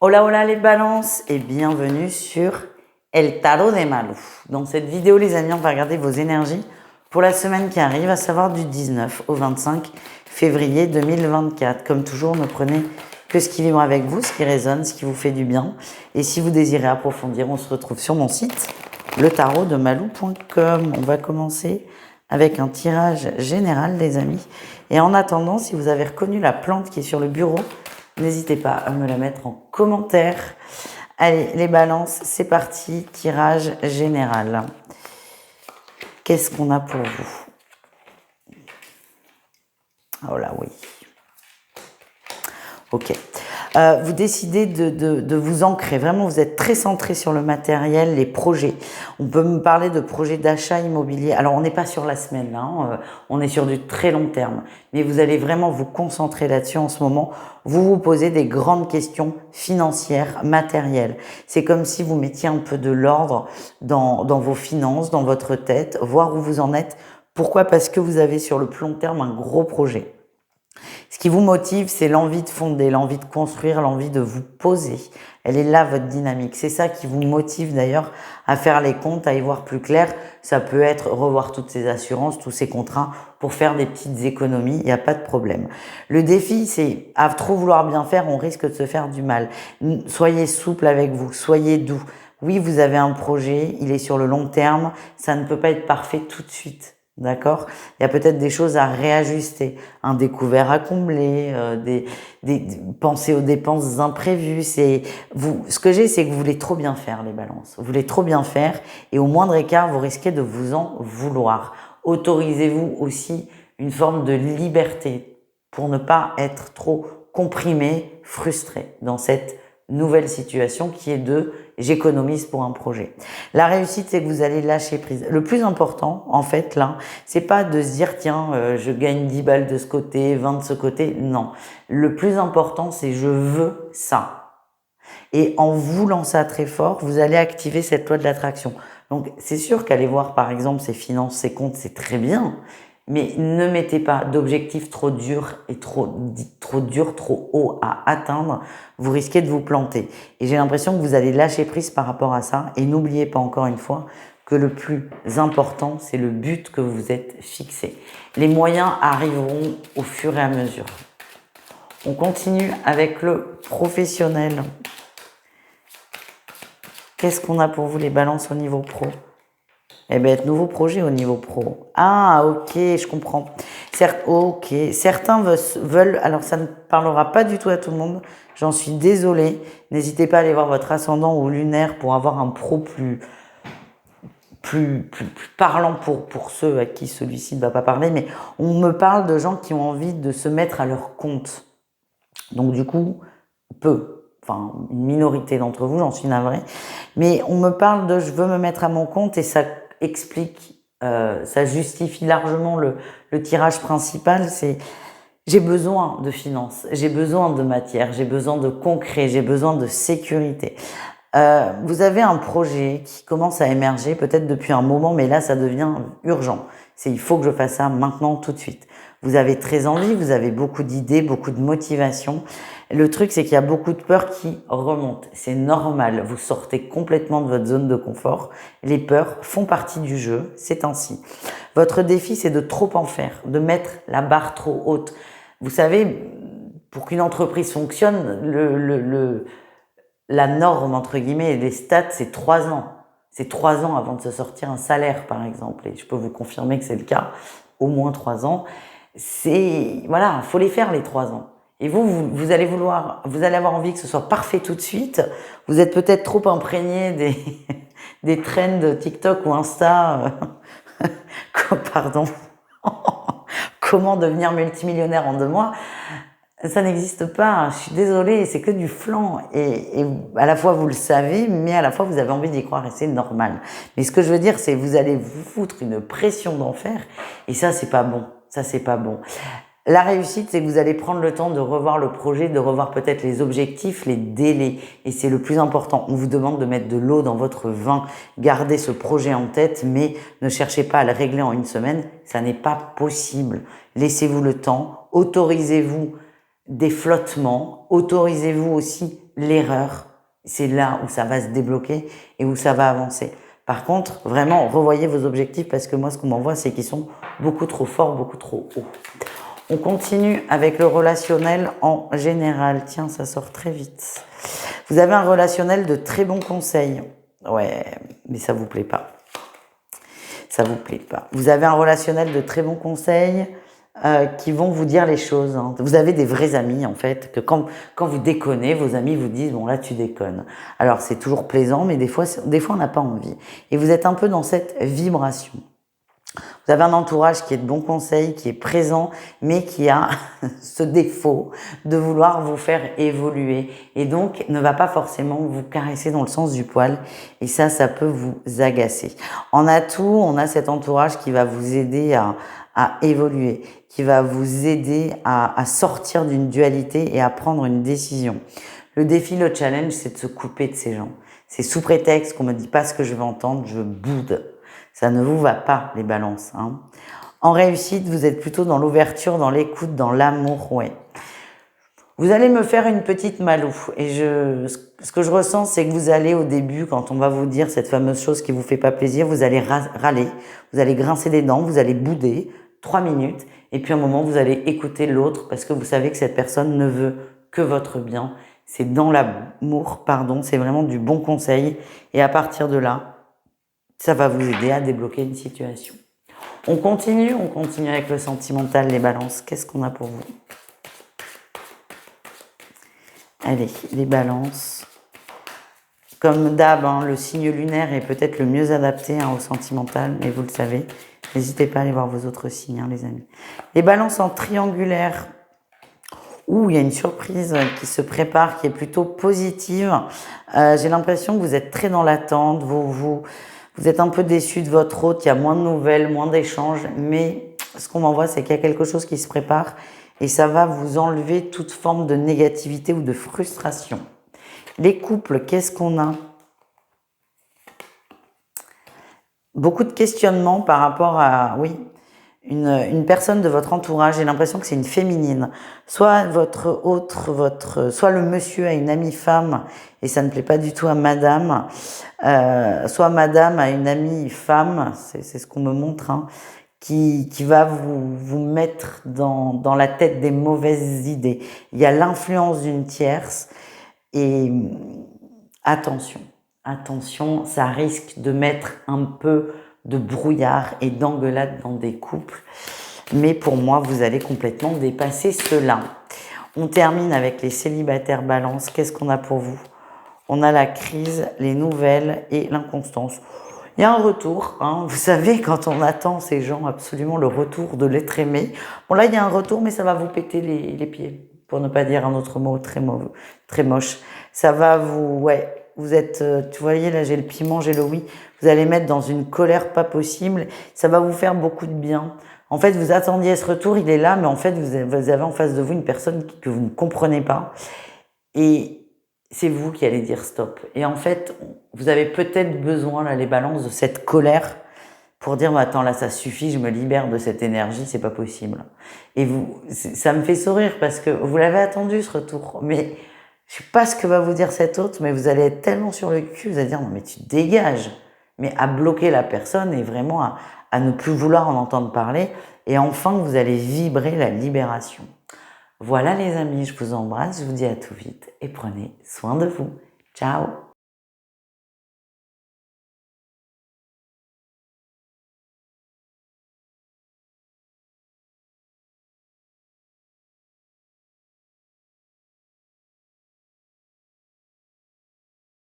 Hola hola les balances et bienvenue sur El Tarot de Malou. Dans cette vidéo les amis, on va regarder vos énergies pour la semaine qui arrive, à savoir du 19 au 25 février 2024. Comme toujours, ne prenez que ce qui vibre avec vous, ce qui résonne, ce qui vous fait du bien. Et si vous désirez approfondir, on se retrouve sur mon site, letarotsdemalou.com. On va commencer avec un tirage général les amis. Et en attendant, si vous avez reconnu la plante qui est sur le bureau, n'hésitez pas à me la mettre en commentaire. Allez, les balances, c'est parti, tirage général. Qu'est-ce qu'on a pour vous? Oh là oui. Ok. Vous décidez de vous ancrer. Vraiment, vous êtes très centré sur le matériel, les projets. On peut me parler de projets d'achat immobilier. Alors, on n'est pas sur la semaine, hein, on est sur du très long terme. Mais vous allez vraiment vous concentrer là-dessus en ce moment. Vous vous posez des grandes questions financières, matérielles. C'est comme si vous mettiez un peu de l'ordre dans vos finances, dans votre tête, voir où vous en êtes. Pourquoi? Parce que vous avez sur le plus long terme un gros projet. Ce qui vous motive, c'est l'envie de fonder, l'envie de construire, l'envie de vous poser. Elle est là, votre dynamique. C'est ça qui vous motive d'ailleurs à faire les comptes, à y voir plus clair. Ça peut être revoir toutes ces assurances, tous ces contrats pour faire des petites économies. Il n'y a pas de problème. Le défi, c'est à trop vouloir bien faire, on risque de se faire du mal. Soyez souple avec vous, soyez doux. Oui, vous avez un projet, il est sur le long terme. Ça ne peut pas être parfait tout de suite. D'accord? Il y a peut-être des choses à réajuster, un découvert à combler, penser aux dépenses imprévues. Ce que j'ai, c'est que vous voulez trop bien faire, les balances. Vous voulez trop bien faire et au moindre écart, vous risquez de vous en vouloir. Autorisez-vous aussi une forme de liberté pour ne pas être trop comprimé, frustré dans cette nouvelle situation qui est de j'économise pour un projet. La réussite, c'est que vous allez lâcher prise. Le plus important, en fait, là, c'est pas de se dire tiens, je gagne 10 balles de ce côté, 20 de ce côté. Non. Le plus important, c'est je veux ça. Et en voulant ça très fort, vous allez activer cette loi de l'attraction. Donc, c'est sûr qu'aller voir, par exemple, ses finances, ses comptes, c'est très bien. Mais ne mettez pas d'objectifs trop durs et trop durs, trop hauts à atteindre. Vous risquez de vous planter. Et j'ai l'impression que vous allez lâcher prise par rapport à ça. Et n'oubliez pas encore une fois que le plus important, c'est le but que vous êtes fixé. Les moyens arriveront au fur et à mesure. On continue avec le professionnel. Qu'est-ce qu'on a pour vous les balances au niveau pro? Eh bien, nouveau projet au niveau pro. Ah, ok, je comprends. Certes, ok. Certains veulent, alors ça ne parlera pas du tout à tout le monde, j'en suis désolée. N'hésitez pas à aller voir votre ascendant ou lunaire pour avoir un pro plus parlant pour ceux à qui celui-ci ne va pas parler. Mais on me parle de gens qui ont envie de se mettre à leur compte. Donc du coup, enfin une minorité d'entre vous, j'en suis navrée. Mais on me parle de je veux me mettre à mon compte et ça explique, ça justifie largement le tirage principal, c'est j'ai besoin de finances, j'ai besoin de matière, j'ai besoin de concret, j'ai besoin de sécurité. Vous avez un projet qui commence à émerger peut-être depuis un moment, mais là ça devient urgent. Il faut que je fasse ça maintenant, tout de suite. Vous avez très envie, vous avez beaucoup d'idées, beaucoup de motivation. Le truc, c'est qu'il y a beaucoup de peurs qui remontent. C'est normal, vous sortez complètement de votre zone de confort. Les peurs font partie du jeu, c'est ainsi. Votre défi, c'est de trop en faire, de mettre la barre trop haute. Vous savez, pour qu'une entreprise fonctionne, la norme, entre guillemets, les stats, c'est 3 ans. C'est 3 ans avant de se sortir un salaire, par exemple. Et je peux vous confirmer que c'est le cas. Au moins 3 ans. Voilà, faut les faire les 3 ans. Et vous allez avoir envie que ce soit parfait tout de suite. Vous êtes peut-être trop imprégné des trends TikTok ou Insta. Pardon. Comment devenir multimillionnaire en 2 mois? Ça n'existe pas, je suis désolée, c'est que du flan. Et à la fois vous le savez, mais à la fois vous avez envie d'y croire et c'est normal. Mais ce que je veux dire, c'est que vous allez vous foutre une pression d'enfer et ça, c'est pas bon. Ça, c'est pas bon. La réussite, c'est que vous allez prendre le temps de revoir le projet, de revoir peut-être les objectifs, les délais. Et c'est le plus important. On vous demande de mettre de l'eau dans votre vin. Gardez ce projet en tête, mais ne cherchez pas à le régler en 1 semaine. Ça n'est pas possible. Laissez-vous le temps. Autorisez-vous des flottements. Autorisez-vous aussi l'erreur, c'est là où ça va se débloquer et où ça va avancer. Par contre, vraiment, revoyez vos objectifs parce que moi, ce qu'on m'envoie, c'est qu'ils sont beaucoup trop forts, beaucoup trop hauts. On continue avec le relationnel en général. Tiens, ça sort très vite. Vous avez un relationnel de très bons conseils. Ouais, mais ça vous plaît pas. Ça vous plaît pas. Vous avez un relationnel de très bons conseils qui vont vous dire les choses. Hein. Vous avez des vrais amis, en fait, que quand vous déconnez, vos amis vous disent « bon, là, tu déconnes ». Alors, c'est toujours plaisant, mais des fois on n'a pas envie. Et vous êtes un peu dans cette vibration. Vous avez un entourage qui est de bons conseils, qui est présent, mais qui a ce défaut de vouloir vous faire évoluer. Et donc, ne va pas forcément vous caresser dans le sens du poil. Et ça peut vous agacer. En atout, on a cet entourage qui va vous aider à évoluer, qui va vous aider à sortir d'une dualité et à prendre une décision. Le défi, le challenge, c'est de se couper de ces gens. C'est sous prétexte qu'on me dit pas ce que je veux entendre, je boude. Ça ne vous va pas, les balances. Hein. En réussite, vous êtes plutôt dans l'ouverture, dans l'écoute, dans l'amour, ouais. Vous allez me faire une petite malou. Et ce que je ressens, c'est que vous allez au début, quand on va vous dire cette fameuse chose qui vous fait pas plaisir, vous allez râler, vous allez grincer des dents, vous allez bouder 3 minutes. Et puis à un moment, vous allez écouter l'autre parce que vous savez que cette personne ne veut que votre bien. C'est dans l'amour, c'est vraiment du bon conseil. Et à partir de là, ça va vous aider à débloquer une situation. On continue avec le sentimental, les balances. Qu'est-ce qu'on a pour vous? Allez, les balances. Comme d'hab, hein, le signe lunaire est peut-être le mieux adapté au sentimental, mais vous le savez. N'hésitez pas à aller voir vos autres signes, hein, les amis. Les balances en triangulaire. Il y a une surprise qui se prépare, qui est plutôt positive. J'ai l'impression que vous êtes très dans l'attente. Vous êtes un peu déçu de votre hôte, il y a moins de nouvelles, moins d'échanges, mais ce qu'on m'envoie, c'est qu'il y a quelque chose qui se prépare et ça va vous enlever toute forme de négativité ou de frustration. Les couples, qu'est-ce qu'on a? Beaucoup de questionnements par rapport à, une personne de votre entourage. J'ai l'impression que c'est une féminine. Soit soit le monsieur a une amie femme et ça ne plaît pas du tout à madame. Soit madame a une amie femme, c'est ce qu'on me montre, hein, qui va vous mettre dans la tête des mauvaises idées. Il y a l'influence d'une tierce et attention, ça risque de mettre un peu de brouillard et d'engueulade dans des couples. Mais pour moi, vous allez complètement dépasser cela. On termine avec les célibataires balance. Qu'est-ce qu'on a pour vous? On a la crise, les nouvelles et l'inconstance. Il y a un retour, hein. Vous savez, quand on attend ces gens absolument le retour de l'être aimé. Bon là, il y a un retour, mais ça va vous péter les pieds, pour ne pas dire un autre mot très mauvais, très moche. Ça va vous êtes, tu voyez, là j'ai le piment, j'ai le oui. Vous allez mettre dans une colère pas possible. Ça va vous faire beaucoup de bien. En fait, vous attendiez ce retour, il est là, mais en fait, vous avez en face de vous une personne que vous ne comprenez pas. Et c'est vous qui allez dire stop. Et en fait, vous avez peut-être besoin, là, les balances, de cette colère pour dire, attends, là, ça suffit, je me libère de cette énergie, c'est pas possible. Et ça me fait sourire parce que vous l'avez attendu, ce retour. Mais je sais pas ce que va vous dire cet autre, mais vous allez être tellement sur le cul, vous allez dire, non, mais tu dégages. Mais à bloquer la personne et vraiment à ne plus vouloir en entendre parler. Et enfin, vous allez vibrer la libération. Voilà les amis, je vous embrasse, je vous dis à tout vite et prenez soin de vous. Ciao!